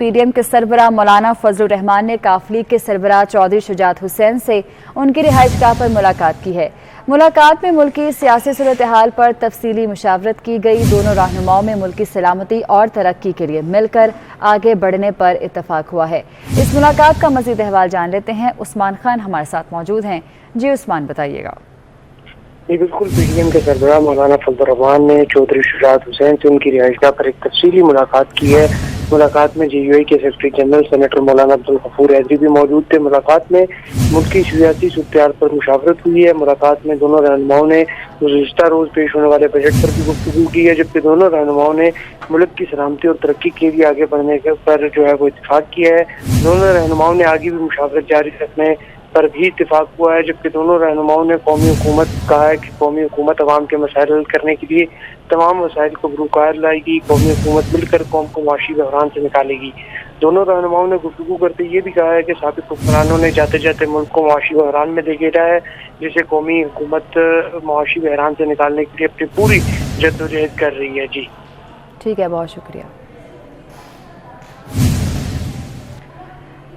PDM کے سربراہ مولانا فضل الرحمان نے کافلی کے سربراہ چودھری شجاعت حسین سے ان کی رہائش گاہ پر ملاقات کی ہے۔ ملاقات میں ملکی سیاسی صورتحال پر تفصیلی مشاورت کی گئی۔ دونوں رہنماؤں میں ملکی سلامتی اور ترقی کے لیے مل کر آگے بڑھنے پر اتفاق ہوا ہے۔ اس ملاقات کا مزید احوال جان لیتے ہیں، عثمان خان ہمارے ساتھ موجود ہیں۔ جی عثمان، بتائیے گا۔ جی بالکل، PDM کے سربراہ مولانا فضل الرحمان نے چودھری شجاعت حسین سے ان کی رہائش گاہ پر ایک تفصیلی ملاقات کی ہے۔ ملاقات میں JUI کے سیکرٹری جنرل سینیٹر مولانا عبدالغفور حیدری بھی موجود تھے۔ ملاقات میں ملکی سیاسی صورتحال پر مشاورت ہوئی ہے۔ ملاقات میں دونوں رہنماؤں نے گزشتہ روز پیش ہونے والے بجٹ پر بھی گفتگو کی ہے، جبکہ دونوں رہنماؤں نے ملک کی سلامتی اور ترقی کے لیے آگے بڑھنے پر وہ اتفاق کیا ہے۔ دونوں رہنماؤں نے آگے بھی مشاورت جاری رکھنے پر بھی اتفاق ہوا ہے، جبکہ دونوں رہنماؤں نے قومی حکومت کہا ہے کہ قومی حکومت عوام کے مسائل حل کرنے کے لیے تمام مسائل کو بروکار لائے گی۔ قومی حکومت مل کر قوم کو معاشی بحران سے نکالے گی۔ دونوں رہنماؤں نے گفتگو کرتے یہ بھی کہا ہے کہ سابق حکمرانوں نے جاتے جاتے ملک کو معاشی بحران میں دے گھیرا ہے، جسے قومی حکومت معاشی بحران سے نکالنے کے لیے اپنی پوری جدوجہد کر رہی ہے۔ جی ٹھیک ہے، بہت شکریہ۔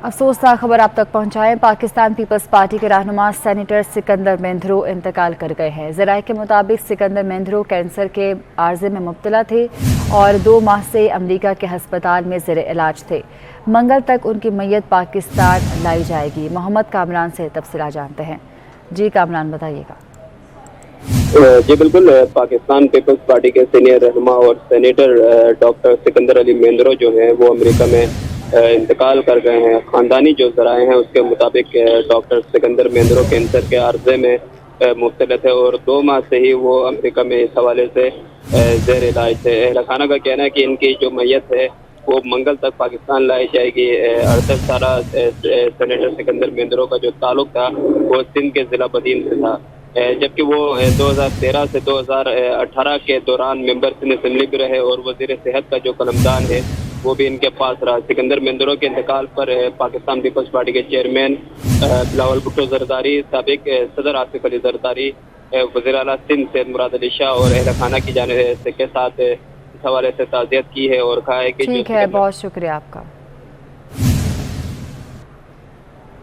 افسوسناک خبر آپ تک پہنچائیں۔ پاکستان پیپلز پارٹی کے رہنما سینیٹر سکندر مہندرو انتقال کر گئے ہیں۔ ذرائع کے مطابق سکندر مہندرو کینسر کے عارضے میں مبتلا تھے اور 2 ماہ سے امریکہ کے ہسپتال میں زیر علاج تھے۔ منگل تک ان کی میت پاکستان لائی جائے گی۔ محمد کامران سے تفصیلات جانتے ہیں۔ جی کامران، بتائیے گا۔ جی بالکل، پاکستان پیپلز پارٹی کے سینئر رہنما اور سینیٹر ڈاکٹر سکندر علی مہندرو جو ہیں وہ امریکہ میں انتقال کر گئے ہیں۔ خاندانی جو ذرائع ہیں اس کے مطابق ڈاکٹر سکندر مہندرو کینسر کے عارضے میں مبتلا تھے اور 2 ماہ سے ہی وہ امریکہ میں اس حوالے سے زیر علاج تھے۔ اہل خانہ کا کہنا ہے کہ ان کی جو میت ہے وہ منگل تک پاکستان لائی جائے گی۔ 68 سالہ سینیٹر سکندر مہندرو کا جو تعلق تھا وہ سندھ کے ضلع بدین سے تھا، جبکہ وہ 2013 سے 2018 کے دوران ممبر سندھ اسمبلی بھی رہے اور وزیر صحت کا جو قلمدان ہے وہ بھی ان کے پاس رہا۔ سکندر مہندرو کے انتقال پر پاکستان پیپلز پارٹی کے چیئرمین بلاول بھٹو زرداری، سابق صدر آصف علی زرداری، وزیر اعلیٰ سندھ سید مراد علی شاہ اور اہل خانہ کی جانب کے ساتھ اس حوالے سے تعزیت کی ہے اور کہا ہے کہ ٹھیک ہے، بہت شکریہ آپ کا۔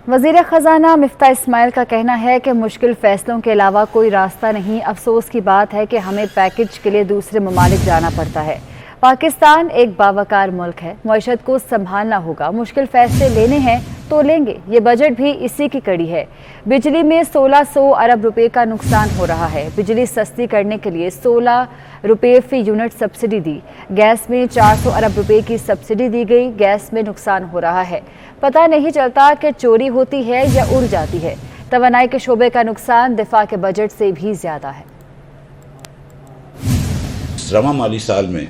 وزیر خزانہ مفتاح اسماعیل کا کہنا ہے کہ مشکل فیصلوں کے علاوہ کوئی راستہ نہیں۔ افسوس کی بات ہے کہ ہمیں پیکج کے لیے دوسرے ممالک جانا پڑتا ہے۔ پاکستان ایک باوقار ملک ہے، معیشت کو سنبھالنا ہوگا، مشکل فیصلے لینے ہیں تو لیں گے۔ یہ بجٹ بھی اسی کی کڑی ہے۔ بجلی میں 1600 ارب روپے کا نقصان ہو رہا ہے۔ بجلی سستی کرنے کے لیے 16 روپے فی یونٹ سبسڈی دی۔ گیس میں 400 ارب روپے کی سبسڈی دی گئی۔ گیس میں نقصان ہو رہا ہے، پتہ نہیں چلتا کہ چوری ہوتی ہے یا اڑ جاتی ہے۔ توانائی کے شعبے کا نقصان دفاع کے بجٹ سے بھی زیادہ ہے۔ رواں مالی سال میں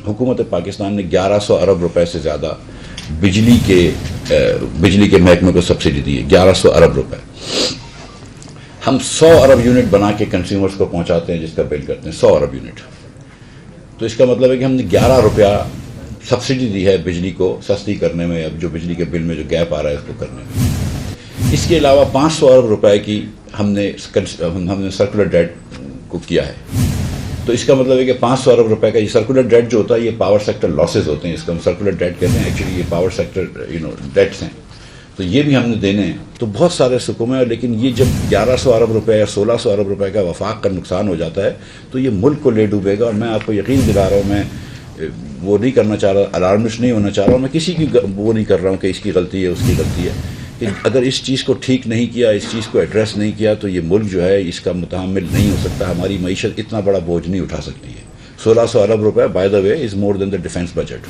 حکومت پاکستان نے 1100 ارب روپے سے زیادہ بجلی کے محکمے کو سبسڈی دی ہے۔ 1100 ارب روپے ہم 100 ارب یونٹ بنا کے کنزیومرز کو پہنچاتے ہیں، جس کا بل کرتے ہیں 100 ارب یونٹ۔ تو اس کا مطلب ہے کہ ہم نے 11 روپیہ سبسڈی دی ہے بجلی کو سستی کرنے میں، اب جو بجلی کے بل میں جو گیپ آ رہا ہے اس کو کرنے میں۔ اس کے علاوہ 500 ارب روپے کی ہم نے سرکولر ڈیٹ کو کیا ہے۔ تو اس کا مطلب ہے کہ 500 ارب روپے کا یہ سرکولر ڈیٹ جو ہوتا ہے یہ پاور سیکٹر لاسز ہوتے ہیں، اس کو ہم سرکولر ڈیٹ کہتے ہیں، ایکچولی یہ پاور سیکٹر ڈیٹس ہیں، تو یہ بھی ہم نے دینے ہیں۔ تو بہت سارے سکوم ہیں، لیکن یہ جب 1100 ارب روپے یا 1600 ارب روپے کا وفاق کا نقصان ہو جاتا ہے تو یہ ملک کو لے ڈوبے گا۔ اور میں آپ کو یقین دلا رہا ہوں، میں وہ نہیں کرنا چاہ رہا، الارمسٹ نہیں ہونا چاہ رہا ہوں، میں کسی کی وہ نہیں کر رہا ہوں کہ اس کی غلطی ہے اس کی غلطی ہے، کہ اگر اس چیز کو ٹھیک نہیں کیا، اس چیز کو ایڈریس نہیں کیا تو یہ ملک جو ہے اس کا متحمل نہیں ہو سکتا۔ ہماری معیشت اتنا بڑا بوجھ نہیں اٹھا سکتی ہے۔ 1600 ارب روپے by the way is more than the defence budget.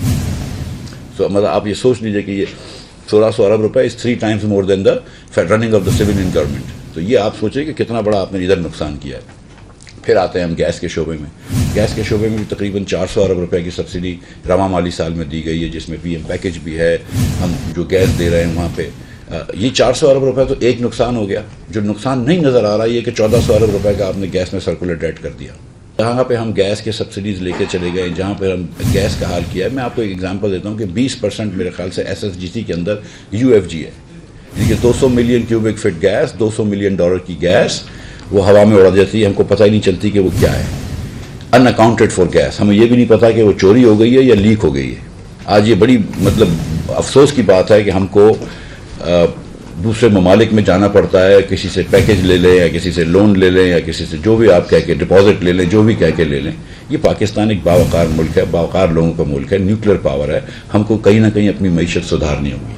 So مطلب آپ یہ سوچ لیجئے کہ یہ 1600 ارب روپے از 3 times more than the running of the civilian government. تو یہ آپ سوچیں کہ کتنا بڑا آپ نے ادھر نقصان کیا ہے۔ پھر آتے ہیں ہم گیس کے شعبے میں۔ گیس کے شعبے میں بھی تقریباً 400 ارب روپے کی سبسڈی رواں مالی سال میں دی گئی ہے، جس میں PM پیکج بھی ہے، ہم جو گیس دے رہے ہیں وہاں پہ۔ یہ 400 ارب روپے تو ایک نقصان ہو گیا۔ جو نقصان نہیں نظر آ رہا یہ کہ 1400 ارب روپے کا آپ نے گیس میں سرکولر ڈیٹ کر دیا۔ جہاں پہ ہم گیس کے سبسڈیز لے کے چلے گئے، جہاں پہ ہم گیس کا حال کیا ہے، میں آپ کو ایک ایگزامپل دیتا ہوں کہ 20% میرے خیال سے SSGC کے اندر UFG ہے، یعنی کہ 200 ملین کیوبک فٹ گیس، $200 ملین کی گیس وہ ہوا میں اڑ جاتی ہے، ہم کو پتہ ہی نہیں چلتی کہ وہ کیا ہے۔ ان اکاؤنٹڈ فار گیس، ہمیں یہ بھی نہیں پتا کہ وہ چوری ہو گئی ہے یا لیک ہو گئی ہے۔ آج یہ بڑی अफसोस की बात है कि हमको दूसरे ममालिक में जाना पड़ता है, किसी से पैकेज ले लें या किसी से लोन ले लें या किसी से जो भी आप कह के डिपॉजिट ले लें, जो भी कह के ले लें। ये पाकिस्तान एक बावकार मुल्क है, बावकार लोगों का मुल्क है, न्यूक्लियर पावर है, हमको कहीं ना कहीं अपनी मईशत सुधारनी होगी।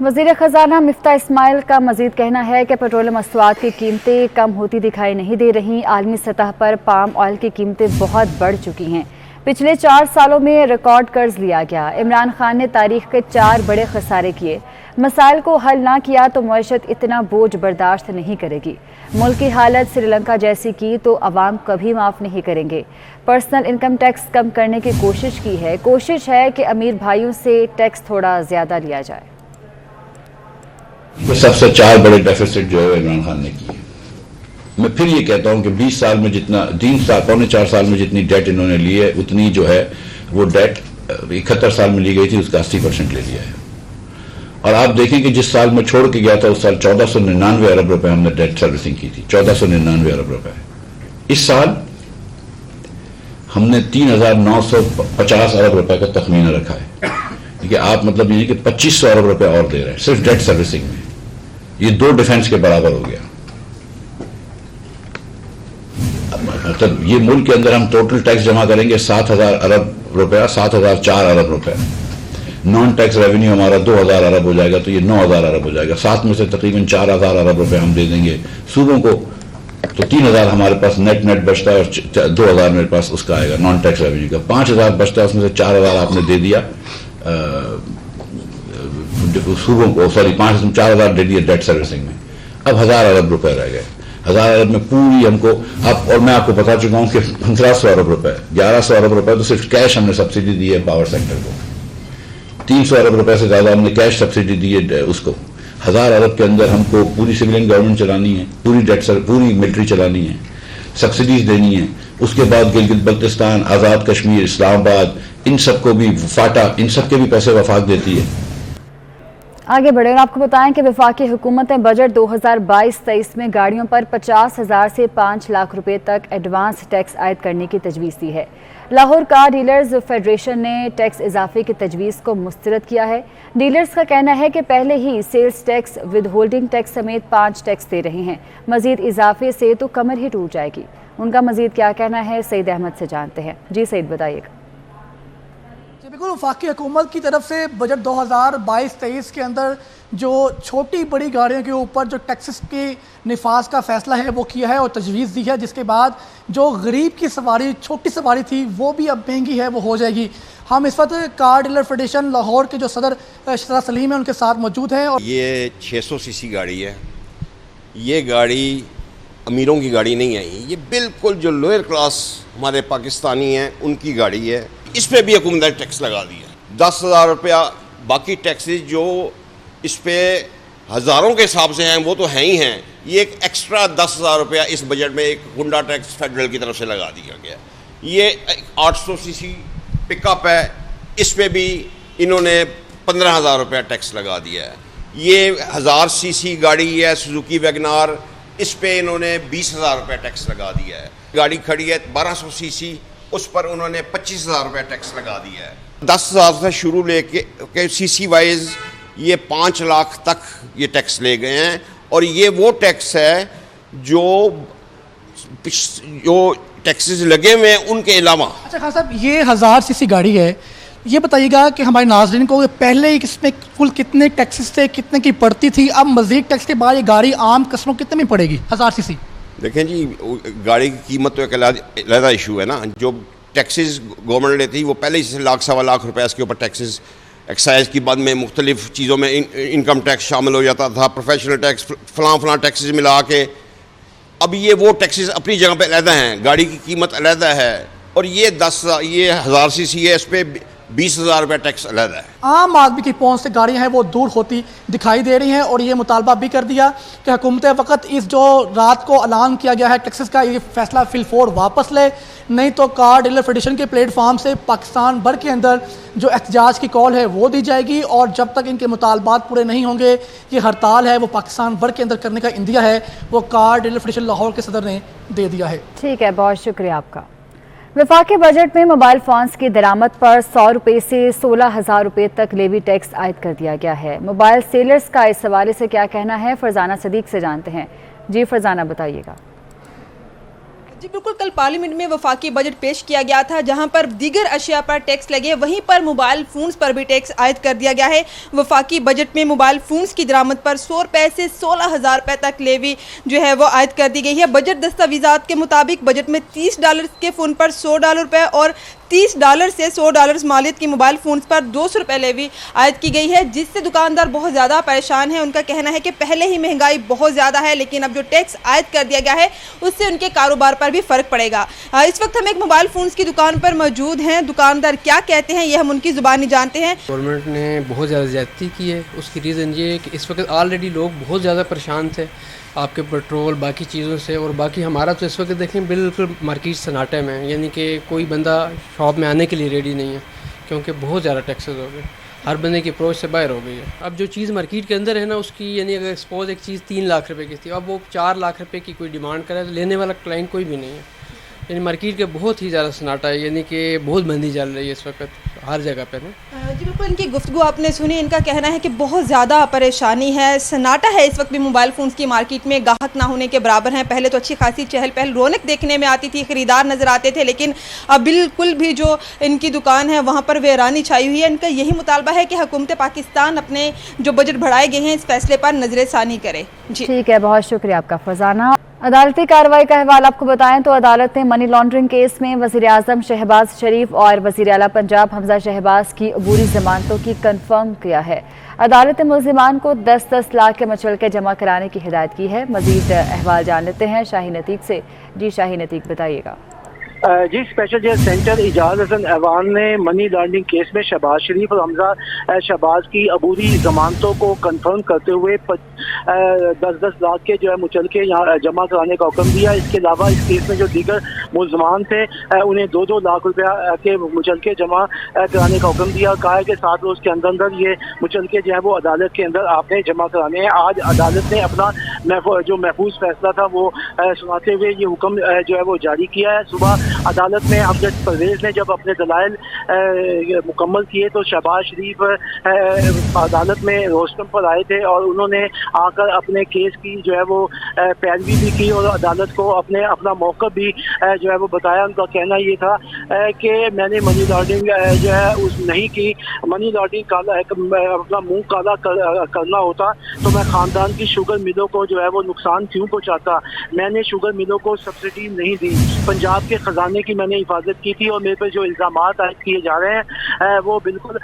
वज़ीर ख़ज़ाना मिफ्ता इस्माइल का मज़ीद कहना है कि पेट्रोलियम मसनूआत की कीमतें कम होती दिखाई नहीं दे रहीं। आलमी सतह पर पाम ऑयल की कीमतें बहुत बढ़ चुकी हैं। पिछले 4 सालों में रिकॉर्ड कर्ज लिया गया। इमरान खान ने तारीख के 4 बड़े खसारे किए। मसाइल को हल ना किया तो मईशत इतना बोझ बर्दाश्त नहीं करेगी। मुल्क की हालत श्रीलंका जैसी की तो अवाम कभी माफ़ नहीं करेंगे। पर्सनल इनकम टैक्स कम करने की कोशिश है कि अमीर भाइयों से टैक्स थोड़ा ज़्यादा लिया जाए। सबसे 4 बड़े डेफिसिट जो है इमरान खान ने किए। मैं फिर ये कहता हूं कि 20 साल में जितना 3 साल पौने 4 साल में जितनी डेट इन्होंने ली है, उतनी जो है वो डेट 71 साल में ली गई थी, उसका 80% ले लिया है। और आप देखें कि जिस साल में छोड़ के गया था उस साल 1499 अरब रुपए हमने डेट सर्विसिंग की थी, 1499 अरब रुपए। इस साल हमने 3950 अरब रुपए का तखमीना रखा है। देखिए आप मतलब ये कि 2500 अरब रुपए और दे रहे हैं सिर्फ डेट सर्विसिंग में। ये 2 डिफेंस के बराबर हो गया। मतलब ये मुल्क के अंदर हम टोटल टैक्स जमा करेंगे 7000 अरब रुपया, 7004 अरब रुपया। नॉन टैक्स रेवेन्यू हमारा 2000 अरब हो जाएगा, तो ये 9000 अरब हो जाएगा। 7 में से तकरीबन 4000 अरब रुपए हम दे देंगे सूबों को, तो 3000 हमारे पास नेट बचता है और 2000 मेरे पास उसका आएगा नॉन टैक्स रेवेन्यू का। 5000 बचता है, उसमें से 4000 आपने दे दिया सूबों को, सॉरी 4000 दे दिए डेट सर्विसिंग में। अब 1000 अरब रुपए रह गए। 1000 अरब में पूरी हमको अब, और मैं आपको बता चुका हूं कि 1500 अरब रुपए, 1100 अरब रुपए तो सिर्फ कैश हमने सब्सिडी दी है पावर सेक्टर को। 300 अरब रुपए से ज्यादा हमने कैश सब्सिडी दी है उसको। 1000 अरब के अंदर हमको पूरी सिविलियन गवर्नमेंट चलानी है, पूरी मिलिट्री चलानी है, सब्सिडीज देनी है। उसके बाद गिलगित बल्तिस्तान, आज़ाद कश्मीर, इस्लामाबाद, इन सबको भी फाटा, इन सब के भी पैसे वफाक देती है। आगे बढ़े और आपको बताएं कि वफाकी हुकूमत ने बजट 2022-23 में गाड़ियों पर 50,000 से 5 लाख रुपए तक एडवांस टैक्स आयद करने की तजवीज़ दी है। लाहौर कार डीलर्स फेडरेशन ने टैक्स इजाफे की तजवीज़ को मुस्तरद किया है। डीलर्स का कहना है कि पहले ही sales tax, withholding tax समेत 5 टैक्स दे रहे हैं। मजीद इजाफे से तो कमर ही टूट जाएगी। उनका मजीद क्या कहना है, सईद अहमद से जानते हैं। जी सईद बताइएगा। बिल्कुल, वफाकी हुकूमत की तरफ से बजट 2022-23 के अंदर जो छोटी बड़ी गाड़ियों के ऊपर जो टैक्सेस के निफाज का फैसला है वो किया है और तजवीज़ दी है, जिसके बाद जो गरीब की सवारी, छोटी सवारी थी, वो भी अब महंगी है, वो हो जाएगी। हम इस वक्त कार डीलर फेडरेशन लाहौर के जो सदर शरा सलीम है उनके साथ मौजूद हैं। और ये 600 सीसी गाड़ी है। ये गाड़ी अमीरों की गाड़ी नहीं है, ये बिल्कुल जो लोअर क्लास हमारे पाकिस्तानी हैं उनकी गाड़ी है। इस पे भी हुकूमत ने टैक्स लगा दिया 10,000 रुपया। बाकी टैक्सेस जो इस पे हज़ारों के हिसाब से हैं वो तो हैं ही हैं। ये एक एक्स्ट्रा 10,000 रुपया इस बजट में एक गुंडा टैक्स फेडरल की तरफ से लगा दिया गया। ये 800 सीसी पिकअप है, इस पे भी इन्होंने 15,000 रुपया टैक्स लगा दिया है। ये 1000 सीसी गाड़ी है सुजुकी वैगनार, इस पे इन्होंने 20,000 रुपया टैक्स लगा दिया है। गाड़ी खड़ी है 1200 सीसी, उस पर उन्होंने 25,000 रुपया टैक्स लगा दिया है। 10,000 से शुरू लेके सीसी वाइज ये 5 लाख तक ये टैक्स ले गए हैं। और ये वो टैक्स है जो टैक्सेस लगे हुए हैं उनके अलावा। अच्छा खान साहब, ये 1000 सीसी गाड़ी है, ये बताइएगा कि हमारे नाज़रीन को पहले इसमें कुल कितने टैक्सेस थे, कितने की पड़ती थी, अब मज़ीद टैक्स के बाद ये गाड़ी आम कस्टमर कितने में पड़ेगी 1000 सीसी? देखें जी, गाड़ी की कीमत तो एक अलग इशू है ना। जो टैक्सेस गवर्नमेंट लेती है वो पहले ही से लाख सवा लाख रुपए इसके ऊपर टैक्सेस, एक्साइज की बाद में मुख्तलिफ चीज़ों में इनकम टैक्स शामिल हो जाता था, प्रोफेशनल टैक्स, फलां टैक्सेस मिला के। अब ये वो टैक्सेस अपनी जगह पे अलहदा हैं, गाड़ी की कीमत अलहदा है। और ये 1000 सीसी है, इस पर 20,000 रुपये टैक्स अलग है। आम आदमी की पहुंच से गाड़ियां हैं वो दूर होती दिखाई दे रही हैं। और ये मुतालबा भी कर दिया कि हुकूमत वक्त इस जो रात को ऐलान किया गया है टैक्सेस का, ये फैसला फिलफोर वापस ले, नहीं तो कार डीलर फेडरेशन के प्लेटफार्म से पाकिस्तान भर के अंदर जो एहतजाज की कॉल है वो दी जाएगी। और जब तक इनके मुतालबात पूरे नहीं होंगे, ये हड़ताल है वो पाकिस्तान भर के अंदर करने का इंदिया है, वो कार डीलर फेडरेशन लाहौर के सदर ने दे दिया है। ठीक है, बहुत शुक्रिया आपका। वफाकी बजट में मोबाइल फोन्स की दरामद पर 100 रुपये से 16,000 रुपये तक लेवी टैक्स आयद कर दिया गया है। मोबाइल सेलर्स का इस हवाले से क्या कहना है, फरजाना सदीक से जानते हैं। जी फरजाना, बताइएगा। जी बिल्कुल, कल पार्लियामेंट में वफाकी बजट पेश किया गया था, जहां पर दीगर अशिया पर टैक्स लगे, वहीं पर मोबाइल फ़ोन्स पर भी टैक्स आयद कर दिया गया है। वफाकी बजट में मोबाइल फ़ोन्स की दरामद पर 100 रुपये से 16,000 रुपये तक लेवी जो है वो आयद कर दी गई है। बजट दस्तावेज़ात के मुताबिक बजट में $30 के फ़ोन पर $100 रुपये और $30 से $100 मालियत की मोबाइल फ़ोन्स पर 200 रुपये लेवी आयद की गई है, जिससे दुकानदार बहुत ज़्यादा परेशान है। उनका कहना है कि पहले ही महंगाई बहुत ज़्यादा है, लेकिन अब जो टैक्स आयद कर दिया गया है उससे उनके कारोबार पर भी फ़र्क पड़ेगा। इस वक्त हम एक मोबाइल फ़ोन्स की दुकान पर मौजूद हैं। दुकानदार क्या कहते हैं ये हम उनकी ज़ुबानी जानते हैं। गवर्नमेंट ने बहुत ज़्यादा ज़्यादती की है। उसकी रीज़न ये है कि इस वक्त ऑलरेडी लोग बहुत ज़्यादा परेशान थे आपके पेट्रोल बाकी चीज़ों से, और बाकी हमारा तो इस वक्त देखें बिल्कुल मार्केट सन्नाटे में है, यानी कि कोई बंदा शॉप में आने के लिए रेडी नहीं है, क्योंकि बहुत ज़्यादा टैक्सेस हो गए, हर बंदे की अप्रोच से बाहर हो गई है। अब जो चीज़ मार्केट के अंदर है ना, उसकी यानी अगर सपोज एक चीज़ 3 लाख रुपए की थी, अब वो 4 लाख रुपए की कोई डिमांड करे तो लेने वाला क्लाइंट कोई भी नहीं है। यानी मार्केट के बहुत ही ज़्यादा सन्नाटा है, यानी कि बहुत मंदी चल रही है इस वक्त हर जगह पे ना। जी बिल्कुल, इनकी गुफ्तगू आपने सुनी। इनका कहना है कि बहुत ज़्यादा परेशानी है, सन्नाटा है इस वक्त भी मोबाइल फ़ोन्स की मार्केट में, ग्राहक ना होने के बराबर हैं। पहले तो अच्छी खासी चहल पहल रौनक देखने में आती थी, ख़रीदार नज़र आते थे, लेकिन अब बिल्कुल भी जो इनकी दुकान है वहाँ पर वीरानी छाई हुई है। इनका यही मुतालबा है कि हुकूमत पाकिस्तान अपने जो बजट बढ़ाए गए हैं इस फैसले पर नज़रसानी करे। जी ठीक है, बहुत शुक्रिया आपका फरजाना। अदालती कार्रवाई का अहवाल आपको बताएं तो अदालत ने मनी लॉन्ड्रिंग केस में वज़ीर आज़म शहबाज शरीफ और वज़ीर आला पंजाब हमजा शहबाज की अबूरी जमानतों की कंफर्म किया है। अदालत ने मुल्जिमान को 10-10 लाख के मुचलके जमा कराने की हिदायत की है। मजीद अहवाल जान लेते हैं शाहीन अतीक से। जी शाहीन अतीक, बताइएगा। जी, स्पेशल जज सेंटर इजाज हसन ऐवान ने मनी लॉन्ड्रिंग केस में शहबाज शरीफ और हमजा शहबाज की अबूरी जमानतों को कंफर्म करते हुए 10-10 लाख के जो है मुचलके यहाँ जमा कराने का हुक्म दिया। इसके अलावा इस केस में जो दीगर मुल्जमान थे उन्हें 2-2 लाख रुपया के मुचलके जमा कराने का हुक्म दिया। कहा है कि 7 रोज़ के अंदर अंदर ये मुचलके जो है वो अदालत के अंदर आपने जमा कराने हैं। आज अदालत ने अपना जो महफूज फैसला था वो सुनाते हुए ये हुक्म जो है वो जारी किया है। सुबह अदालत में अमजद परवेज ने जब अपने दलाइल मुकम्मल किए तो शहबाज शरीफ अदालत में रोस्टम पर आए थे और उन्होंने आकर अपने केस की जो है वो पैरवी भी की और अदालत को अपना मौक़िफ़ भी जो है वो बताया। उनका कहना ये था कि मैंने मनी लॉन्ड्रिंग जो है उस नहीं की। मनी लॉन्ड्रिंग काला अपना मुंह काला करना होता तो मैं ख़ानदान की शुगर मिलों को जो है वो नुकसान क्यों पहुँचाता। मैंने शुगर मिलों को सब्सिडी नहीं दी, पंजाब के खजाने की मैंने हिफाजत की थी और मेरे पर जो इल्ज़ामात आयद किए जा रहे हैं वो बिल्कुल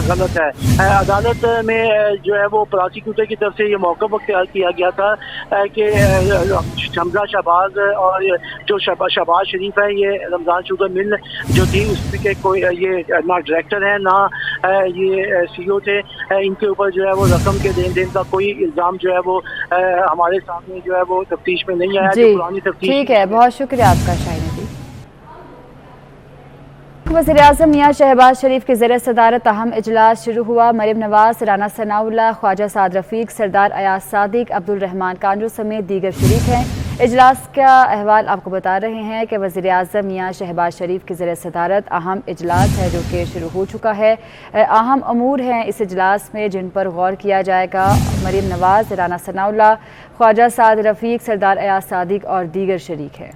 गलत है। अदालत में जो है वो प्रोसिक्यूटर की तरफ से ये मौक़िफ़ अख्तियार किया गया था कि हमजा शहबाज और जो शहबाज शरीफ है ये रमज़ान शुगर मिल जो थी उसके कोई ये ना डायरेक्टर है ना ये CEO थे। इनके ऊपर जो है वो रकम के लेन देन का कोई इल्ज़ाम जो है वो हमारे सामने जो है वो तफ्तीश में नहीं आया। जो पुरानी तफ्तीश। ठीक है, बहुत शुक्रिया आपका शाहीन अतीक। वज़ीर आज़म मियां शहबाज शरीफ के ज़रिए सदारत अहम इजलास शुरू हुआ। मरीम नवाज, राना सनाउल्लाह, ख्वाजा साद रफ़ीक, सरदार अयाज सादिक, अब्दुल रहमान कांजू समेत दीगर शरीक हैं। इजलास का अहवाल आपको बता रहे हैं कि वज़ीर आज़म मियां शहबाज शरीफ के ज़रिए सदारत अहम इजलास है जो कि शुरू हो चुका है। अहम अमूर हैं इस इजलास में जिन पर गौर किया जाएगा। मरीम नवाज, राना सनाउल्लाह, ख्वाजा साद रफ़ीक, सरदार अयाज सादिक और दीगर शरीक हैं।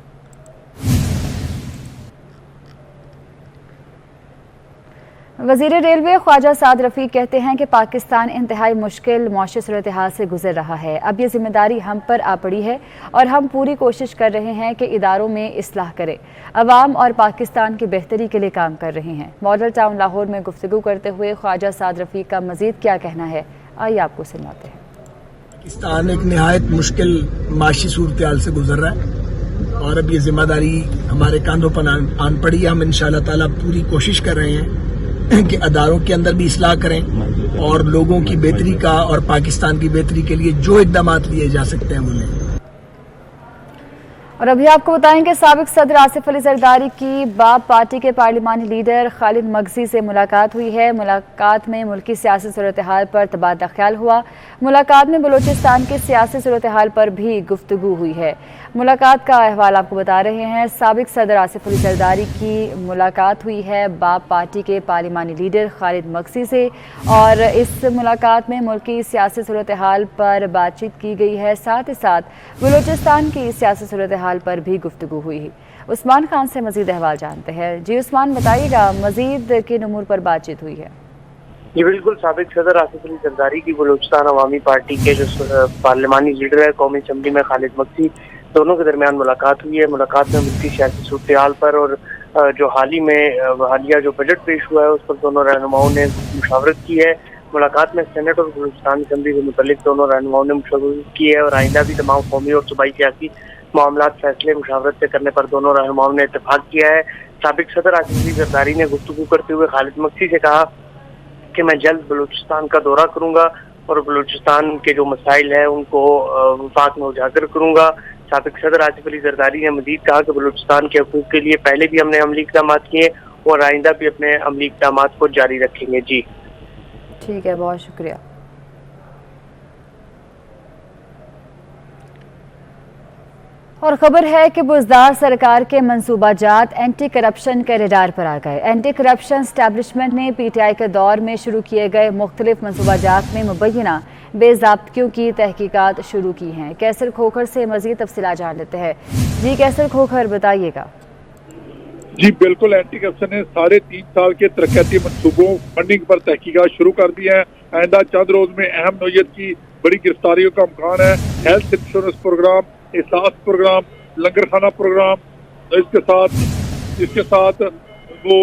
वज़ीर रेलवे ख्वाजा साद रफ़ीक कहते हैं कि पाकिस्तान इंतहाई मुश्किल मौशी सूरत हाल से गुजर रहा है। अब ये जिम्मेदारी हम पर आ पड़ी है और हम पूरी कोशिश कर रहे हैं कि इदारों में इस्लाह करें, अवाम और पाकिस्तान की बेहतरी के लिए काम कर रहे हैं। मॉडल टाउन लाहौर में गुफ्तगू करते हुए ख्वाजा साद रफ़ीक का मज़ीद क्या कहना है, आइए आपको सुनाते हैं। पाकिस्तान एक निहायत मुश्किल माशी सूरत हाल से गुजर रहा है और अब ये जिम्मेदारी हमारे कांधों पर आन पड़ी है। हम इंशाअल्लाह ताला पूरी कोशिश कर रहे हैं कि अदारों के अंदर भी इस्लाह करें और लोगों की बेहतरी का और पाकिस्तान की बेहतरी के लिए जो इक़दाम लिए जा सकते हैं वो लें। और अभी आपको बताएं कि साबिक सदर आसिफ अली जरदारी की बाप पार्टी के पार्लिमानी लीडर खालिद मगजी से मुलाकात हुई है। मुलाकात में मुल्की सियासी सूरत हाल पर तबादला ख्याल हुआ। मुलाकात में बलूचिस्तान की सियासी सूरत हाल पर भी गुफ्तगू हुई है। मुलाकात का अहवाल आपको बता रहे हैं। साबिक सदर आसिफ अली जरदारी की मुलाकात हुई है बाप पार्टी के पार्लिमानी लीडर खालिद मक्सी से, और इस मुलाकात में मुल्क की सियासी सूरत हाल पर बातचीत की गई है। साथ ही साथ बलूचिस्तान की सियासी सूरत हाल पर भी गुफ्तगू हुई है। उस्मान खान से मजीद अहवाल जानते हैं। जी उस्मान, बताइएगा मजीद किन उमूर पर बातचीत हुई है? जी बिल्कुल, साबिक सदर आसिफ अली जरदारी की बलूचिस्तान अवामी पार्टी के जो पार्लिमानी लीडर है कौमी असम्बली में खालिद मक्सी, दोनों के दरमियान मुलाकात हुई है। मुलाकात में मुल्क की सियासी सूरत हाल पर और जो हालिया जो बजट पेश हुआ है उस पर दोनों रहनुमाओं ने मुशावरत की है। मुलाकात में सेनेट और बलूचिस्तान असम्बली से मुतल्लिक दोनों रहनुमाओं ने मुशावरत की है और आइंदा भी तमाम कौमी और सूबाई सियासी मामलात फैसले मुशावरत से करने पर दोनों रहनुमाओं ने इत्तेफाक किया है। साबिक सदर आसिफ अली जरदारी ने गुफ्तगू करते हुए खालिद मक्सी से कहा कि मैं जल्द बलूचिस्तान का दौरा करूंगा और बलूचिस्तान के जो मसाइल हैं उनको वफाक में उजागर करूंगा। साबिक सदर आसिफ अली जरदारी ने मजीद कहा कि बलूचिस्तान के हकूक़ के लिए पहले भी हमने अमली इक़दाम किए और आइंदा भी अपने अमली इक़दाम को जारी रखेंगे। जी ठीक है, बहुत शुक्रिया। और खबर है कि बुज़दार सरकार के मंसूबाजात एंटी करप्शन के रडार पर आ गए। एंटी करप्शन एस्टैब्लिशमेंट ने पीटीआई के दौर में शुरू किए गए मुख्तलिफ मंसूबाजात में मुबैना बेज़ाब्तियों की तहकीकात शुरू की हैं। कैसर खोखर से मज़ीद तफसीलात जान लेते हैं। जी कैसर खोखर, बताइएगा। जी बिल्कुल, एंटी करप्शन ने 3.5 साल के तरक्याती मनसूबों फंडिंग पर तहकीकात शुरू कर दी है। आइंदा चंद रोज में अहम नौयत की बड़ी गिरफ्तारियों का इम्कान है। हेल्थ इंश्योरेंस प्रोग्राम, एहसास प्रोग्राम, लंगर खाना प्रोग्राम, इसके साथ वो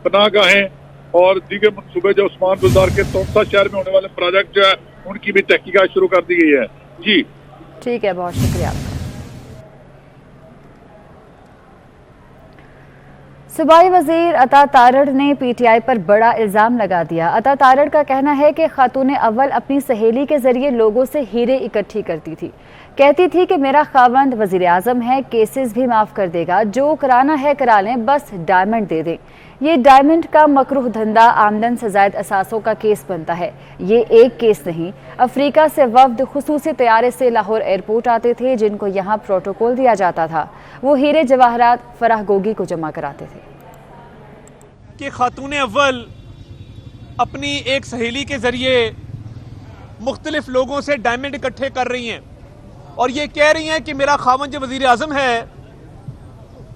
पनाहगाहें और दीगर मनसूबे जो उस्मान बुज़दार के तोमसा शहर में होने वाले प्रोजेक्ट जो है उनकी भी तहकीकात शुरू कर दी गई है। जी ठीक है, बहुत शुक्रिया आपका। सूबाई वजीर अता तारड़ ने पीटीआई पर बड़ा इल्ज़ाम लगा दिया। अता तारड़ का कहना है कि खातून अव्वल अपनी सहेली के जरिए लोगों से हीरे इकट्ठी करती थी। कहती थी कि मेरा खावंद वजीर आज़म है, केसेस भी माफ़ कर देगा, जो कराना है करा लें, बस डायमंड दे दें। ये डायमंड का मकरूह धंधा आमदन से ज़ायद असासों का केस बनता है। ये एक केस नहीं, अफ्रीका से वफ्द खुसूसी तैयारे से लाहौर एयरपोर्ट आते थे जिनको यहाँ प्रोटोकॉल दिया जाता था। वो हीरे जवाहरात फराह गोगी को जमा कराते थे। कि खातून अव्वल अपनी एक सहेली के जरिए मुख्तलिफ लोगों से डायमंड इकट्ठे कर रही हैं और ये कह रही हैं कि मेरा खावंद जो वजीर आज़म है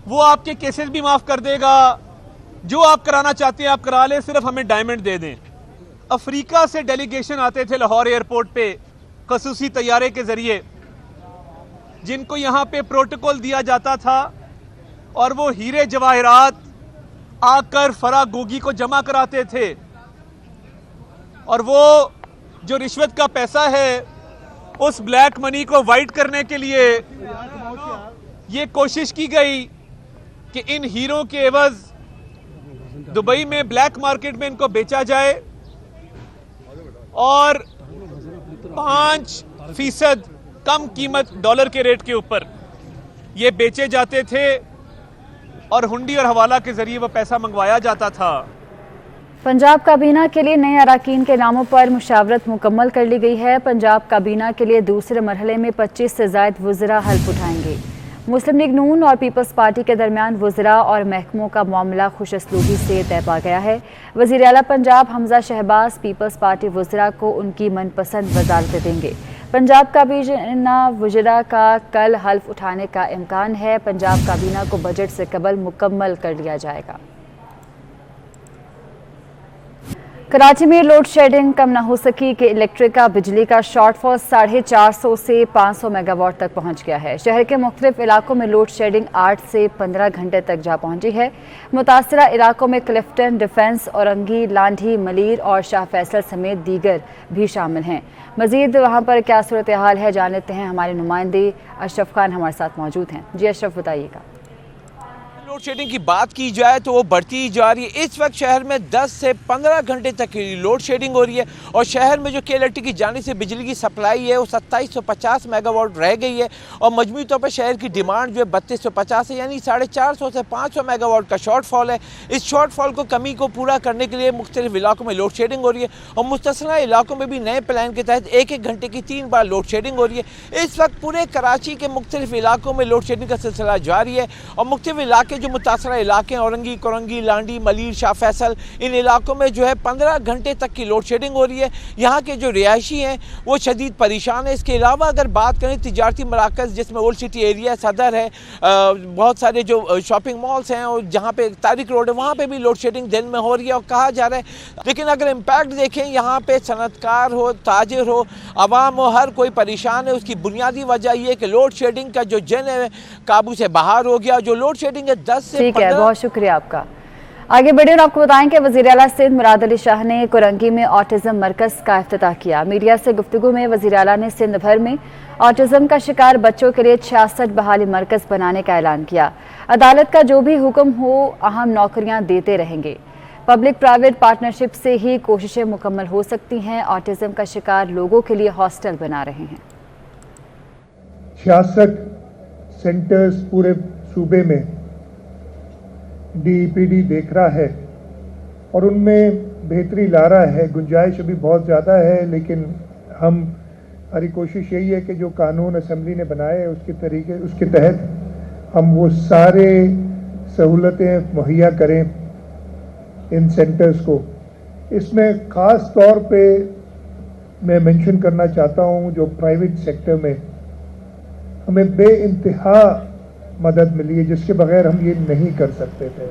वो आपके केसेस भी माफ़ कर देगा, जो आप कराना चाहते हैं आप करा लें, सिर्फ हमें डायमंड दे दें। अफ्रीका से डेलीगेशन आते थे लाहौर एयरपोर्ट पे खसूसी तैयारे के जरिए जिनको यहाँ पे प्रोटोकॉल दिया जाता था और वो हीरे जवाहरात आकर फराह गोगी को जमा कराते थे और वो जो रिश्वत का पैसा है उस ब्लैक मनी को वाइट करने के लिए ये कोशिश की गई कि इन हीरों के एवज दुबई में ब्लैक मार्केट में इनको बेचा जाए और 5% कम कीमत डॉलर के रेट के ऊपर ये बेचे जाते थे और हुंडी और हवाला के जरिए वो पैसा मंगवाया जाता था। पंजाब काबीना के लिए नए अराकीन के नामों पर मुशावरत मुकम्मल कर ली गई है। पंजाब काबीना के लिए दूसरे मरहले में 25 से ज़ायद वज़रा हल्फ उठाएंगे। मुस्लिम लीग नून और पीपल्स पार्टी के दरमियान वज़रा और महकमों का मामला खुशअस्लूबी से तय पा गया है। वज़ीर आला पंजाब हमजा शहबाज पीपल्स पार्टी वज़रा को उनकी मनपसंद वज़ारतें देंगे। पंजाब काबीना वज़रा का कल हल्फ उठाने का इम्कान है। पंजाब काबीना को बजट से कबल मुकम्मल कर लिया जाएगा। कराची में लोड शेडिंग कम न हो सकी कि इलेक्ट्रिक का बिजली का शॉर्टफॉल 450 से 500 मेगावाट तक पहुंच गया है। शहर के मुख्तलिफ इलाकों में लोड शेडिंग 8 से 15 घंटे तक जा पहुंची है। मुतासरा इलाकों में क्लिफ्टन, डिफेंस, औरंगी, लांढी, मलीर और शाह फैसल समेत दीगर भी शामिल हैं। मजीद वहां पर क्या सूरत हाल है जान लेते हैं। हमारे नुमाइंदे अशरफ खान हमारे साथ मौजूद हैं। जी अशरफ, बताइएगा। लोड शेडिंग की बात की जाए तो वो बढ़ती ही जा रही है। इस वक्त शहर में 10 से 15 घंटे तक की लोड शेडिंग हो रही है और शहर में जो KLRT की जानिब से बिजली की सप्लाई है वो 2750 मेगावाट रह गई है और मजमूई तौर पर शहर की डिमांड जो है 3250 है, यानी 450 से 500 मेगावाट का शॉर्टफॉल है। इस शॉर्टफॉल को कमी को पूरा करने के लिए मुख्तलिफ इलाकों में लोड शेडिंग हो रही है और मुस्तस्ना इलाकों में भी नए प्लान के तहत 1-1 घंटे की 3 बार लोड शेडिंग हो रही है। इस वक्त पूरे कराची के मुख्तलिफ इलाकों में लोड शेडिंग का सिलसिला जारी है और मुख्तलिफ इलाके जो मुतासरा इलाके हैं औरंगी, कोरंगी, लांडी, मलीर, शाह फैसल, इन इलाकों में जो है 15 घंटे तक की लोड शेडिंग हो रही है। यहाँ के जो रिहायशी हैं वो शदीद परेशान है। इसके अलावा अगर बात करें तिजारती मराकज़ जिसमें ओल्ड सिटी एरिया सदर है, बहुत सारे जो शॉपिंग मॉल्स हैं और जहाँ पे तारिक रोड है वहाँ पे भी लोड शेडिंग दिन में हो रही है और कहा जा रहा है। लेकिन अगर इम्पैक्ट देखें यहाँ पे सनतकार हो, ताजिर हो, आवाम हो, हर कोई परेशान है। उसकी बुनियादी वजह ये है कि लोड शेडिंग का जो जन है काबू से बाहर हो गया। जो लोड शेडिंग है 10 से 15। ठीक है, बहुत शुक्रिया आपका। आगे बढ़े और आपको बताएं कि वज़ीर आला सिंध मुराद अली शाह ने कुरंगी में ऑटिज्म मरकज़ का इफ्तिताह किया। मीडिया से गुफ्तगू में वज़ीर आला ने सिंध भर में ऑटिज्म का शिकार बच्चों के लिए 66 बहाली मरकज़ बनाने का ऐलान किया। अदालत का जो भी हुक्म हो अहम नौकरियां देते रहेंगे। पब्लिक प्राइवेट पार्टनरशिप से ही कोशिशें मुकम्मल हो सकती हैं। ऑटिज्म का शिकार लोगों के लिए हॉस्टल बना रहे हैं। 66 सेंटर्स पूरे सूबे में DEPD देख रहा है और उनमें बेहतरी ला रहा है। गुंजाइश अभी बहुत ज़्यादा है, लेकिन हमारी कोशिश यही है कि जो कानून असम्बली ने बनाए उसके तहत हम वो सारे सहूलतें मुहैया करें इन सेंटर्स को। इसमें ख़ास तौर पे मैं मेंशन करना चाहता हूँ जो प्राइवेट सेक्टर में हमें बेइंतहा मदद मिली है जिसके बगैर हम ये नहीं कर सकते थे।